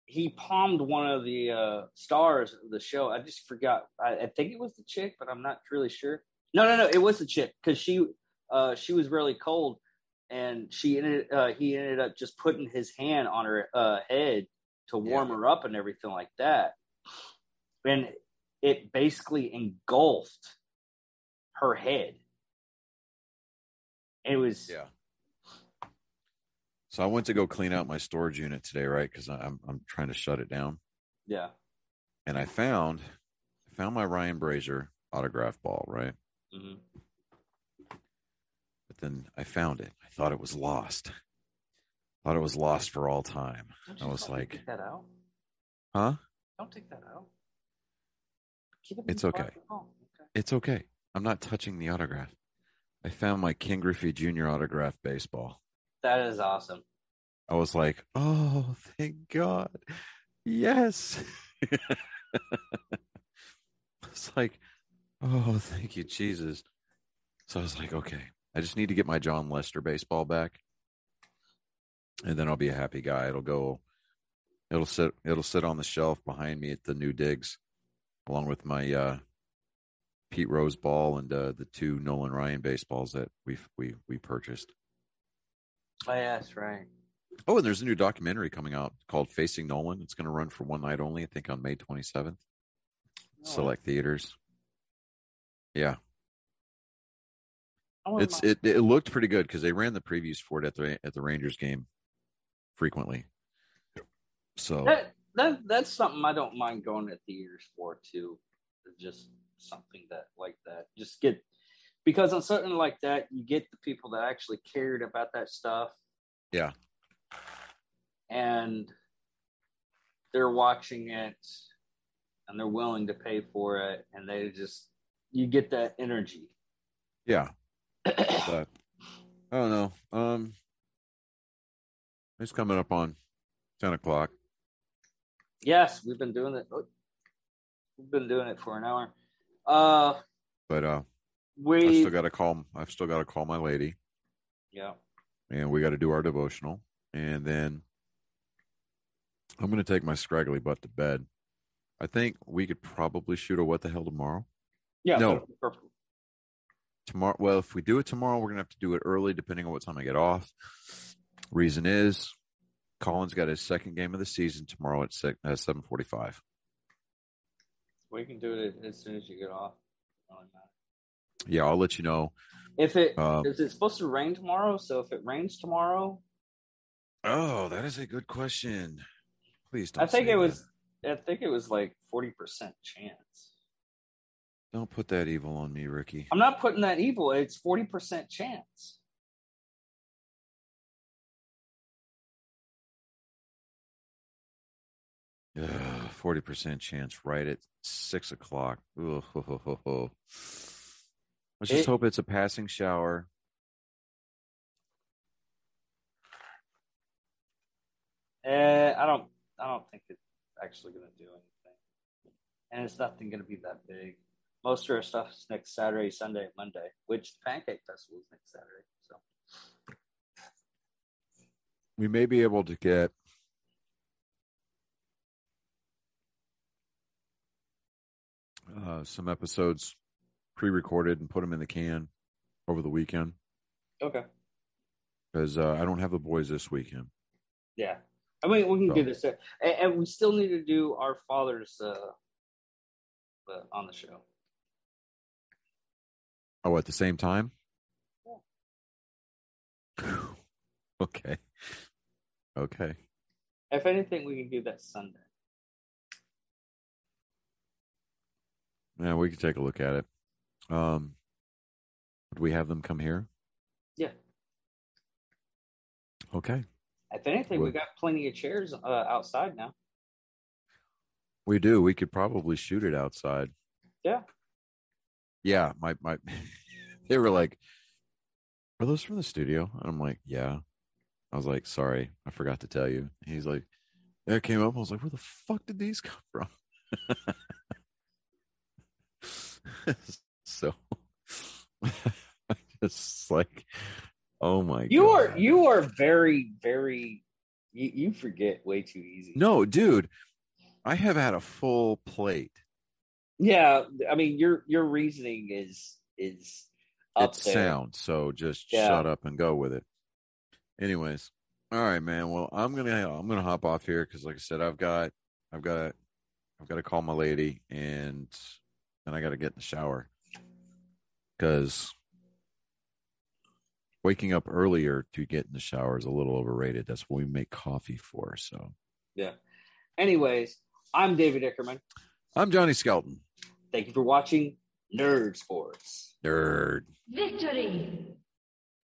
he palmed one of the stars of the show. I just forgot. I think it was the chick, but I'm not really sure. No. It was the chick because she was really cold, and he ended up just putting his hand on her head to warm her up and everything like that. And it basically engulfed her head. It was. Yeah. So I went to go clean out my storage unit today, right? Because I'm trying to shut it down. Yeah. And I found my Ryan Brazier autograph ball, right? Mm-hmm. But then I found it. I thought it was lost. Thought it was lost for all time. I was like, take that out. Huh? Don't take that out. It's okay. It's okay. I'm not touching the autograph. I found my Ken Griffey Jr. autograph baseball. That is awesome. I was like, oh, thank God. Yes. It's like, oh, thank you, Jesus. So I was like, okay, I just need to get my John Lester baseball back. And then I'll be a happy guy. It'll sit on the shelf behind me at the new digs, along with my Pete Rose ball and the 2 Nolan Ryan baseballs that we purchased. Oh, yeah, that's right. Oh, and there's a new documentary coming out called Facing Nolan. It's going to run for one night only, I think on May 27th. Select theaters. Yeah. It looked pretty good because they ran the previews for it at the Rangers game frequently. So that's something I don't mind going to theaters for too. Just something like that. Just get, because on something like that, you get the people that actually cared about that stuff. Yeah. And they're watching it and they're willing to pay for it, and you get that energy. Yeah. But I don't know. It's coming up on 10 o'clock. Yes, we've been doing it. We've been doing it for an hour. But I've still got to call my lady. Yeah. And we got to do our devotional. And then I'm going to take my scraggly butt to bed. I think we could probably shoot a what the hell tomorrow. Yeah. No. Tomorrow. Well, if we do it tomorrow, we're going to have to do it early, depending on what time I get off. Reason is, Colin's got his second game of the season tomorrow at 7:45. We can do it as soon as you get off. Yeah, I'll let you know. If is it supposed to rain tomorrow? So if it rains tomorrow, oh, that is a good question. Please don't. I think it was like 40% chance. Don't put that evil on me, Ricky. I'm not putting that evil. It's 40% chance. 40% chance right at 6 o'clock. Ooh, ho, ho, ho, ho. Let's just hope it's a passing shower. I don't think it's actually going to do anything, and it's nothing going to be that big. Most of our stuff is next Saturday, Sunday, Monday, which the Pancake Festival is next Saturday. So we may be able to get some episodes pre-recorded and put them in the can over the weekend. Okay. Because I don't have the boys this weekend. Yeah. I mean, we can do this. And we still need to do our fathers on the show. Oh, at the same time? Yeah. Okay. If anything, we can do that Sunday. Yeah, we can take a look at it. Would we have them come here? Yeah. Okay. If anything, we got plenty of chairs outside now. We do. We could probably shoot it outside. Yeah. Yeah. My they were like, are those from the studio? And I'm like, yeah. I was like, sorry, I forgot to tell you. He's like, yeah, it came up. I was like, where the fuck did these come from? So just like, oh my God. You are very, very, you forget way too easy. No, dude, I have had a full plate. Yeah. I mean, your reasoning is up it's there. Sound. So just shut up and go with it. Anyways. All right, man. Well, I'm gonna hop off here because, like I said, I've got to call my lady and I got to get in the shower because waking up earlier to get in the shower is a little overrated. That's what we make coffee for. So yeah. Anyways, I'm David Ickerman. I'm Johnny Skelton. Thank you for watching Nerd Sports. Nerd. Victory.